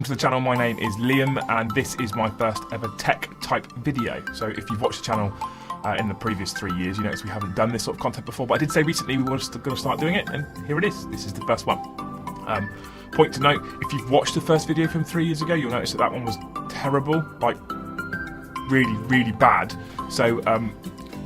to the channel. My name is Liam and this is my first ever tech type video. So if you've watched the channel in the previous 3 years, you notice we haven't done this sort of content before, but I did say recently we were going to start doing it, and here it is. This is the first one. Point to note, if you've watched the first video from 3 years ago, you'll notice that one was terrible, like really bad. So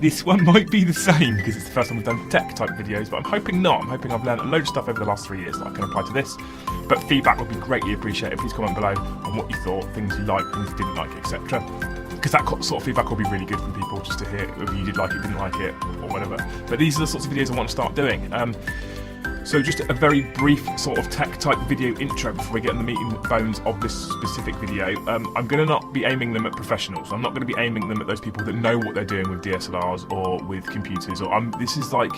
this one might be the same because it's the first time we've done tech type videos, but I'm hoping not. I'm hoping I've learned a load of stuff over the last 3 years that I can apply to this. But feedback would be greatly appreciated. Please comment below on what you thought, things you liked, things you didn't like, etc. Because that sort of feedback will be really good from people, just to hear whether you did like it, didn't like it, or whatever. But these are the sorts of videos I want to start doing. So just a very brief sort of tech type video intro before we get in the meat and bones of this specific video. I'm going to not be aiming them at professionals. I'm not going to be aiming them at those people that know what they're doing with DSLRs or with computers. Or this is like,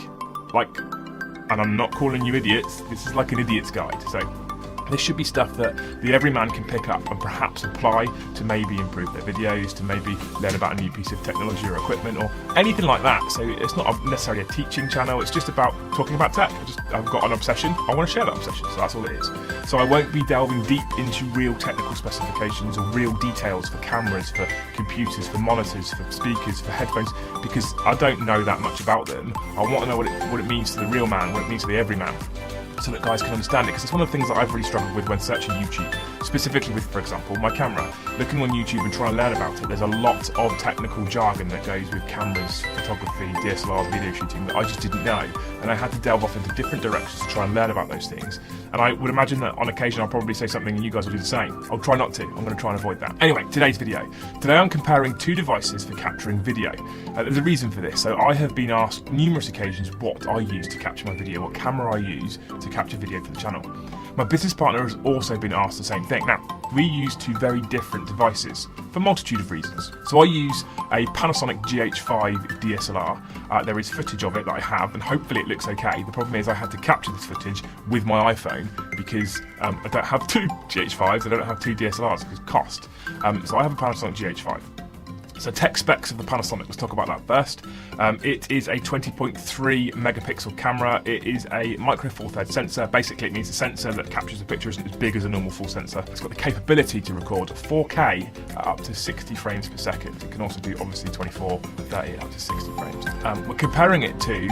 and I'm not calling you idiots. This is like an idiot's guide. So this should be stuff that the everyman can pick up and perhaps apply to maybe improve their videos, to maybe learn about a new piece of technology or equipment or anything like that. So it's not necessarily a teaching channel, it's just about talking about tech. I've got an obsession, I want to share that obsession, so that's all it is. So I won't be delving deep into real technical specifications or real details for cameras, for computers, for monitors, for speakers, for headphones, because I don't know that much about them. I want to know what it means to the real man, what it means to the everyman, so that guys can understand it, because it's one of the things that I've really struggled with when searching YouTube, specifically with, for example, my camera. Looking on YouTube and trying to learn about it, there's a lot of technical jargon that goes with cameras, photography, DSLRs, video shooting that I just didn't know, and I had to delve off into different directions to try and learn about those things. And I would imagine that on occasion I'll probably say something and you guys will do the same. I'll try not to. I'm going to try and avoid that. Anyway, today's video. Today I'm comparing two devices for capturing video. There's a reason for this. So I have been asked numerous occasions what I use to capture my video, what camera I use to capture video for the channel. My business partner has also been asked the same thing. Now, we use two very different devices for a multitude of reasons. So I use a Panasonic GH5 DSLR. There is footage of it that I have, and hopefully it looks okay. The problem is I had to capture this footage with my iPhone because I don't have two GH5s, I don't have two DSLRs because cost. So I have a Panasonic GH5. So tech specs of the Panasonic, let's talk about that first. It is a 20.3 megapixel camera. It is a micro four thirds sensor. Basically it means a sensor that captures the picture isn't as big as a normal full sensor. It's got the capability to record 4K at up to 60 frames per second. It can also do obviously 24, 30 up to 60 frames. We're comparing it to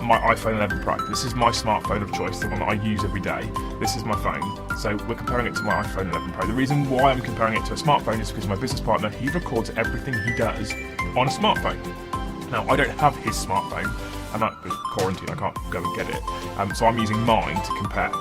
my iPhone 11 Pro. This is my smartphone of choice, the one that I use every day. This is my phone. So we're comparing it to my iPhone 11 Pro. The reason why I'm comparing it to a smartphone is because my business partner, he records everything he does on a smartphone. Now, I don't have his smartphone. I'm at quarantine, I can't go and get it. So I'm using mine to compare.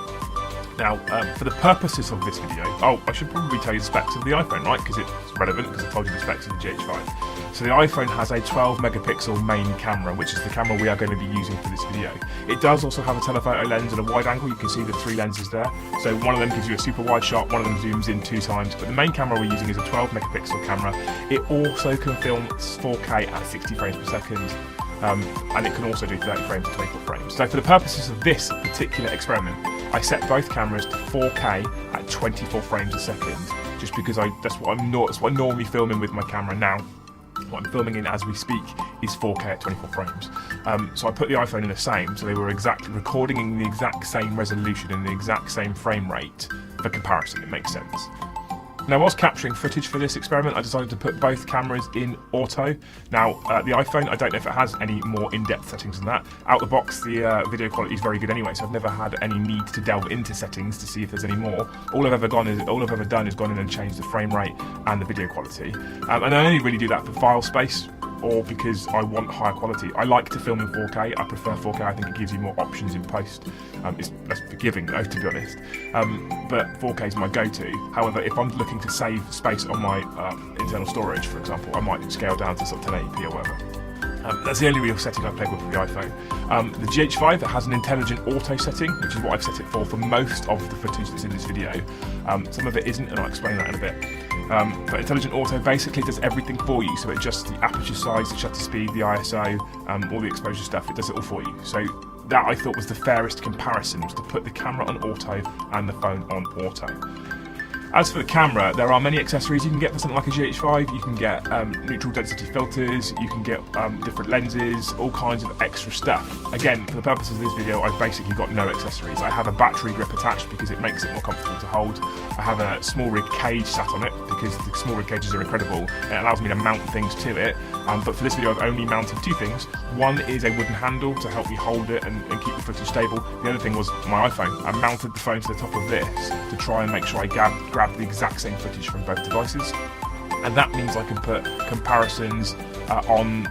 Now, for the purposes of this video, I should probably tell you the specs of the iPhone, right? Because it's relevant, because I told you the specs of the GH5. So the iPhone has a 12 megapixel main camera, which is the camera we are going to be using for this video. It does also have a telephoto lens and a wide angle. You can see the three lenses there. So one of them gives you a super wide shot, one of them zooms in 2 times, but the main camera we're using is a 12 megapixel camera. It also can film 4K at 60 frames per second. And it can also do 30 frames to 24 frames. So for the purposes of this particular experiment, I set both cameras to 4K at 24 frames a second, just because that's what I'm normally filming with my camera now. What I'm filming in as we speak is 4K at 24 frames. So I put the iPhone in the same, so they were exactly recording in the exact same resolution and the exact same frame rate for comparison. It makes sense. Now, whilst capturing footage for this experiment, I decided to put both cameras in auto. Now, the iPhone, I don't know if it has any more in-depth settings than that. Out the box, the video quality is very good anyway, so I've never had any need to delve into settings to see if there's any more. All I've ever done is gone in and changed the frame rate and the video quality. And I only really do that for file space, or because I want higher quality. I like to film in 4K. I prefer 4K. I think it gives you more options in post. It's less forgiving though, to be honest. But 4K is my go-to. However, if I'm looking to save space on my internal storage, for example, I might scale down to sort of 1080p or whatever. That's the only real setting I play with the iPhone. The GH5 has an intelligent auto setting, which is what I've set it for most of the footage that's in this video. Some of it isn't, and I'll explain that in a bit. But Intelligent Auto basically does everything for you. So it adjusts the aperture size, the shutter speed, the ISO, all the exposure stuff. It does it all for you. So that I thought was the fairest comparison, was to put the camera on auto and the phone on auto. As for the camera, there are many accessories you can get for something like a GH5. You can get neutral density filters, you can get different lenses, all kinds of extra stuff. Again, for the purposes of this video, I've basically got no accessories. I have a battery grip attached because it makes it more comfortable to hold. I have a small rig cage sat on it because the small rig cages are incredible. It allows me to mount things to it. But for this video, I've only mounted two things. One is a wooden handle to help me hold it and keep the footage stable. The other thing was my iPhone. I mounted the phone to the top of this to try and make sure I grab the exact same footage from both devices, and that means I can put comparisons on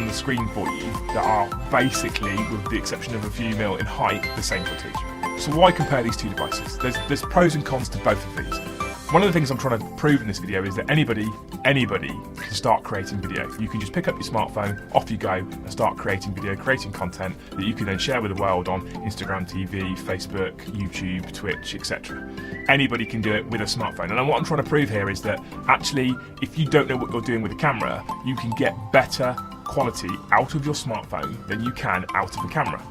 the screen for you that are basically, with the exception of a few mil in height, the same footage. So why compare these two devices? There's pros and cons to both of these. One of the things I'm trying to prove in this video is that anybody can start creating video. You can just pick up your smartphone, off you go, and start creating video, creating content that you can then share with the world on Instagram TV, Facebook, YouTube, Twitch, etc. Anybody can do it with a smartphone. And what I'm trying to prove here is that actually, if you don't know what you're doing with the camera, you can get better quality out of your smartphone than you can out of a camera.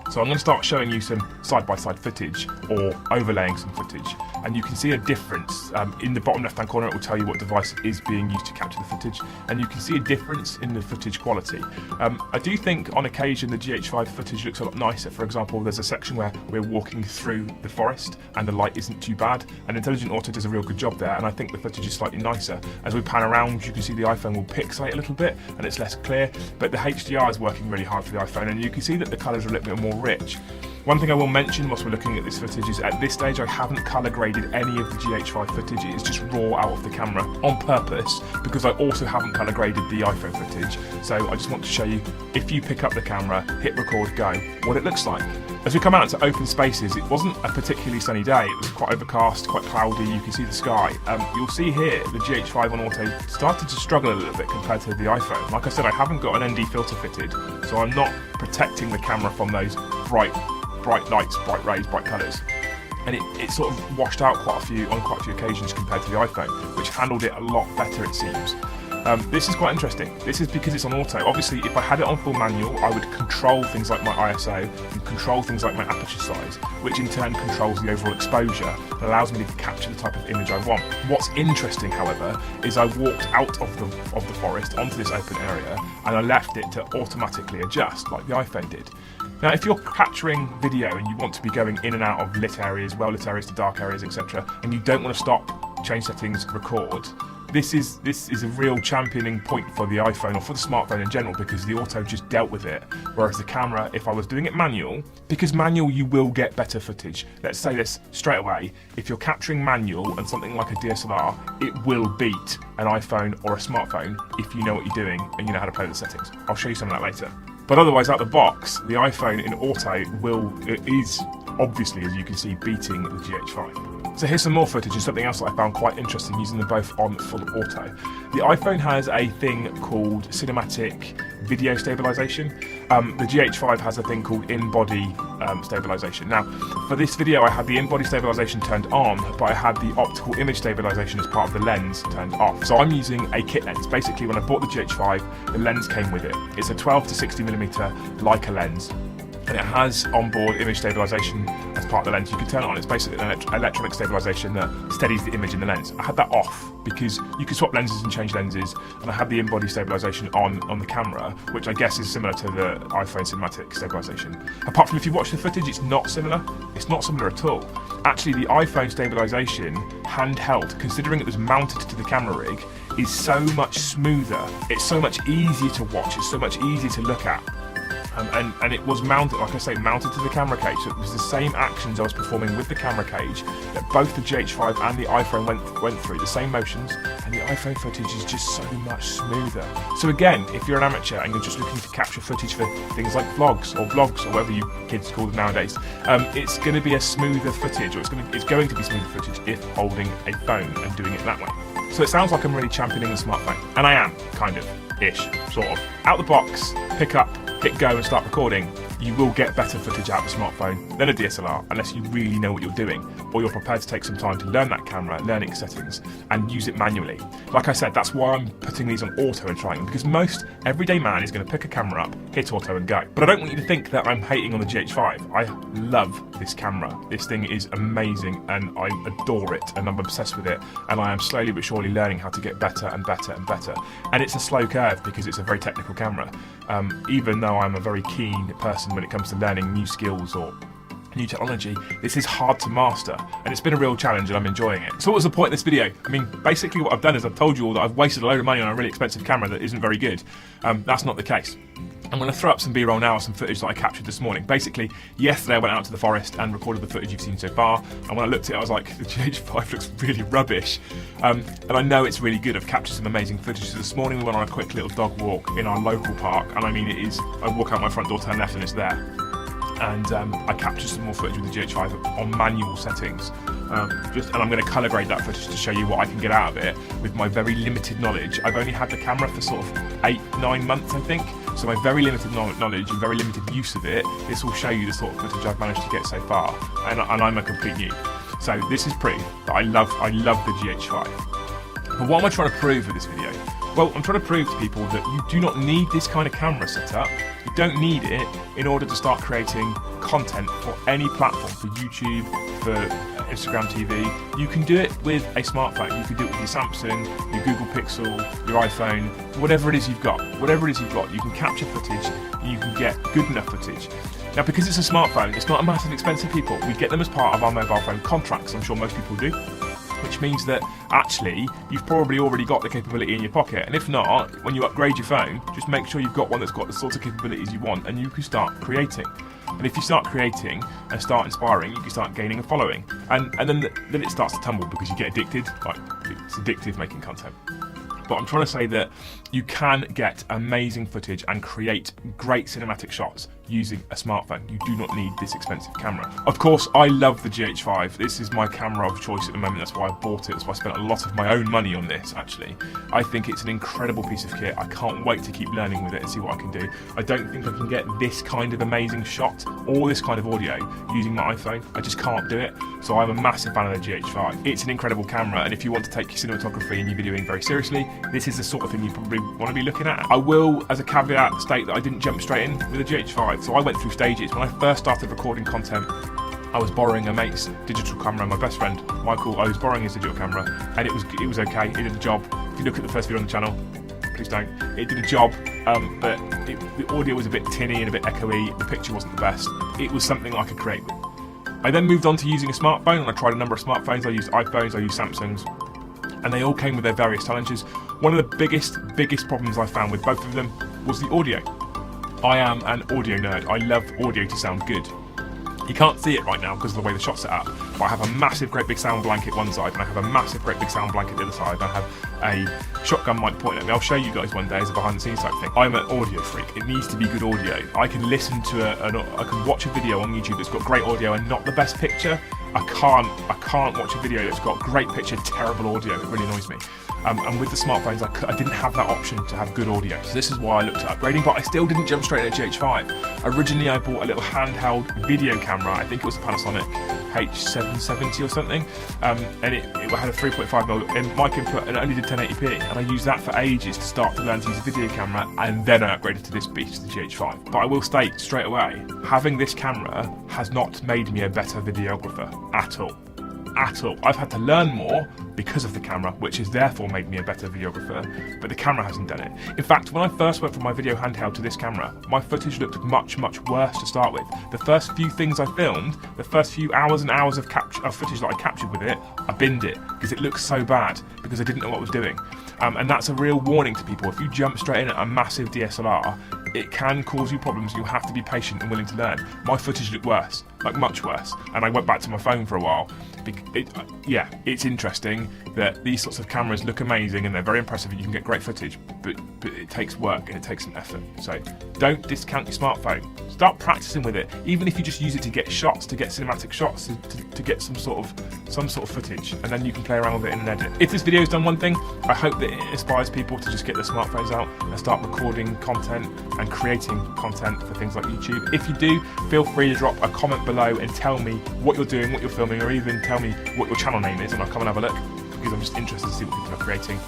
So I'm going to start showing you some side-by-side footage or overlaying some footage, and you can see a difference. In the bottom left-hand corner it will tell you what device is being used to capture the footage, and you can see a difference in the footage quality. I do think on occasion the GH5 footage looks a lot nicer. For example, there's a section where we're walking through the forest and the light isn't too bad, and Intelligent Auto does a real good job there, and I think the footage is slightly nicer. As we pan around, you can see the iPhone will pixelate a little bit and it's less clear, but the HDR is working really hard for the iPhone, and you can see that the colours are a little bit more rich. One thing I will mention whilst we're looking at this footage is at this stage I haven't colour graded any of the GH5 footage. It is just raw out of the camera on purpose because I also haven't colour graded the iPhone footage. So I just want to show you, if you pick up the camera, hit record, go, what it looks like. As we come out into open spaces, it wasn't a particularly sunny day. It was quite overcast, quite cloudy. You can see the sky. You'll see here the GH5 on auto started to struggle a little bit compared to the iPhone. Like I said, I haven't got an ND filter fitted, so I'm not protecting the camera from those bright lights, bright rays, bright colours. And it sort of washed out on quite a few occasions compared to the iPhone, which handled it a lot better, it seems. This is quite interesting. This is because it's on auto. Obviously, if I had it on full manual, I would control things like my ISO and control things like my aperture size, which in turn controls the overall exposure and allows me to capture the type of image I want. What's interesting, however, is I walked out of the forest onto this open area and I left it to automatically adjust like the iPhone did. Now, if you're capturing video and you want to be going in and out of lit areas, well-lit areas to dark areas, etc., and you don't want to stop, change settings, record, this is a real championing point for the iPhone or for the smartphone in general, because the auto just dealt with it. Whereas the camera, if I was doing it manual, because manual you will get better footage. Let's say this straight away, if you're capturing manual and something like a DSLR, it will beat an iPhone or a smartphone if you know what you're doing and you know how to play the settings. I'll show you some of that later. But otherwise, out the box, the iPhone in auto is obviously, as you can see, beating the GH5. So here's some more footage and something else that I found quite interesting using them both on full auto. The iPhone has a thing called cinematic video stabilization. The GH5 has a thing called in-body stabilization. Now, for this video I had the in-body stabilization turned on, but I had the optical image stabilization as part of the lens turned off. So I'm using a kit lens. Basically, when I bought the GH5, the lens came with it. It's a 12 to 60mm Leica lens, and it has onboard image stabilization as part of the lens. You can turn it on. It's basically an electronic stabilization that steadies the image in the lens. I had that off because you can swap lenses and change lenses, and I had the in-body stabilization on the camera, which I guess is similar to the iPhone cinematic stabilization. Apart from, if you watch the footage, it's not similar. It's not similar at all. Actually, the iPhone stabilization handheld, considering it was mounted to the camera rig, is so much smoother. It's so much easier to watch. It's so much easier to look at. And it was mounted, like I say, mounted to the camera cage, so it was the same actions I was performing with the camera cage that both the GH5 and the iPhone went through, the same motions, and the iPhone footage is just so much smoother. So again, if you're an amateur and you're just looking to capture footage for things like vlogs or whatever you kids call them nowadays, it's going to be a smoother footage, or it's going to be smoother footage if holding a phone and doing it that way. So it sounds like I'm really championing the smartphone, and I am, kind of, ish, sort of. Out the box, pick up, hit go and start recording. you will get better footage out of a smartphone than a DSLR unless you really know what you're doing, or you're prepared to take some time to learn that camera, learn its settings, and use it manually. Like I said, that's why I'm putting these on auto and trying them, because most everyday man is going to pick a camera up, hit auto and go. But I don't want you to think that I'm hating on the GH5. I love this camera. This thing is amazing and I adore it and I'm obsessed with it, and I am slowly but surely learning how to get better and better and better. And it's a slow curve because it's a very technical camera. Even though I'm a very keen person when it comes to learning new skills or new technology, this is hard to master, and it's been a real challenge and I'm enjoying it. So what was the point of this video? I mean, basically what I've done is I've told you all that I've wasted a load of money on a really expensive camera that isn't very good. That's not the case. I'm going to throw up some B-roll now, some footage that I captured this morning. Basically, yesterday I went out to the forest and recorded the footage you've seen so far, and when I looked at it I was like, the GH5 looks really rubbish. And I know it's really good. I've captured some amazing footage. So this morning we went on a quick little dog walk in our local park, and I mean it is, I walk out my front door, turn left and it's there. And I captured some more footage with the GH5 on manual settings. And I'm going to colour grade that footage to show you what I can get out of it with my very limited knowledge. I've only had the camera for sort of 8-9 months, I think. So my very limited knowledge and very limited use of it, this will show you the sort of footage I've managed to get so far. And I'm a complete noob. So this is proof that I love the GH5. But what am I trying to prove with this video? Well, I'm trying to prove to people that you do not need this kind of camera setup. You don't need it in order to start creating content for any platform, for YouTube, for Instagram TV. You can do it with a smartphone. You can do it with your Samsung, your Google Pixel, your iPhone, whatever it is you've got. Whatever it is you've got, you can capture footage and you can get good enough footage. Now, because it's a smartphone, it's not a massive expensive people. We get them as part of our mobile phone contracts, I'm sure most people do. Which means that actually you've probably already got the capability in your pocket, and if not, when you upgrade your phone, just make sure you've got one that's got the sorts of capabilities you want, and you can start creating. And if you start creating and start inspiring, you can start gaining a following, and then it starts to tumble because you get addicted. Like, it's addictive making content. But I'm trying to say that you can get amazing footage and create great cinematic shots using a smartphone. You do not need this expensive camera. Of course, I love the GH5. This is my camera of choice at the moment. That's why I bought it. That's why I spent a lot of my own money on this, actually. I think it's an incredible piece of kit. I can't wait to keep learning with it and see what I can do. I don't think I can get this kind of amazing shot or this kind of audio using my iPhone. I just can't do it. So I'm a massive fan of the GH5. It's an incredible camera, and if you want to take your cinematography and your videoing very seriously, this is the sort of thing you probably want to be looking at. I will, as a caveat, state that I didn't jump straight in with the GH5. So I went through stages. When I first started recording content, I was borrowing a mate's digital camera. My best friend, Michael, I was borrowing his digital camera, and it was okay. It did the job. If you look at the first video on the channel, please don't. It did a job, but the audio was a bit tinny and a bit echoey. The picture wasn't the best. It was something I could create with. I then moved on to using a smartphone, and I tried a number of smartphones. I used iPhones, I used Samsungs, and they all came with their various challenges. One of the biggest problems I found with both of them was the audio. I am an audio nerd. I love audio to sound good. You can't see it right now because of the way the shot's set up, but I have a massive great big sound blanket one side, and I have a massive great big sound blanket the other side, and I have a shotgun mic pointing at me. I'll show you guys one day as a behind the scenes type thing. I'm an audio freak. It needs to be good audio. I can listen to I can watch a video on YouTube that's got great audio and not the best picture. I can't watch a video that's got great picture, terrible audio. It really annoys me. And with the smartphones, I didn't have that option to have good audio. So this is why I looked at upgrading, but I still didn't jump straight into GH5. Originally, I bought a little handheld video camera. I think it was a Panasonic H770 or something. And it had a 3.5mm mic input, and it only did 1080p. And I used that for ages to start to learn to use a video camera, and then I upgraded to this beast, the GH5. But I will state straight away, having this camera has not made me a better videographer at all. At all. I've had to learn more because of the camera, which has therefore made me a better videographer, but the camera hasn't done it. In fact, when I first went from my video handheld to this camera, my footage looked much worse to start with. The first few things I filmed, the first few hours and hours of footage that I captured with it, I binned it because it looked so bad because I didn't know what I was doing. And that's a real warning to people. If you jump straight in at a massive DSLR, it can cause you problems. You have to be patient and willing to learn. My footage looked worse, like much worse, and I went back to my phone for a while. It's interesting that these sorts of cameras look amazing and they're very impressive and you can get great footage, but it takes work and it takes some effort. So don't discount your smartphone. Start practicing with it, even if you just use it to get shots, to get cinematic shots, to get some sort of footage, and then you can play around with it in an edit. If this video's done one thing, I hope that it inspires people to just get their smartphones out and start recording content and creating content for things like YouTube. If you do, feel free to drop a comment below and tell me what you're doing, what you're filming, or even tell me what your channel name is, and I'll come and have a look, because I'm just interested to see what people are creating.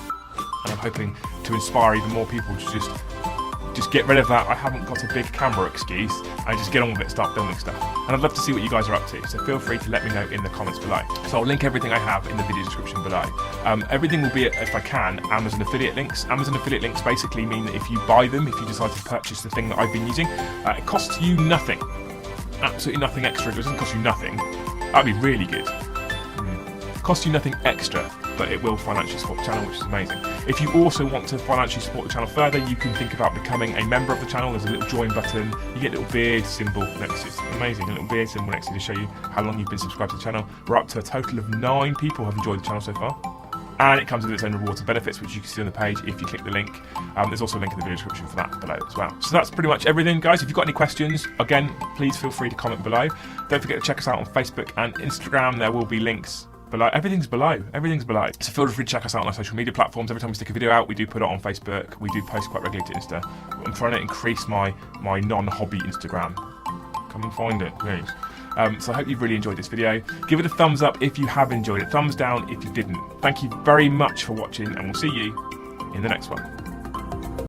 And I'm hoping to inspire even more people to just get rid of that "I haven't got a big camera" excuse and just get on with it, start filming stuff. And I'd love to see what you guys are up to, so feel free to let me know in the comments below. So I'll link everything I have in the video description below. Everything will be, if I can, Amazon affiliate links. Amazon affiliate links basically mean that if you buy them, if you decide to purchase the thing that I've been using, it costs you nothing. Absolutely nothing extra. It doesn't cost you nothing. That'd be really good. It costs you nothing extra, but it will financially support the channel, which is amazing. If you also want to financially support the channel further, you can think about becoming a member of the channel. There's a little join button. You get a little beard symbol next to it. It's amazing. A little beard symbol next to it to show you how long you've been subscribed to the channel. We're up to a total of 9 people who have enjoyed the channel so far. And it comes with its own rewards and benefits, which you can see on the page if you click the link. There's also a link in the video description for that below as well. So that's pretty much everything, guys. If you've got any questions, again, please feel free to comment below. Don't forget to check us out on Facebook and Instagram. There will be links below. Everything's below. Everything's below. So feel free to check us out on our social media platforms. Every time we stick a video out, we do put it on Facebook. We do post quite regularly to Insta. I'm trying to increase my non-hobby Instagram. Come and find it, please. So I hope you've really enjoyed this video. Give it a thumbs up if you have enjoyed it. Thumbs down if you didn't. Thank you very much for watching, and we'll see you in the next one.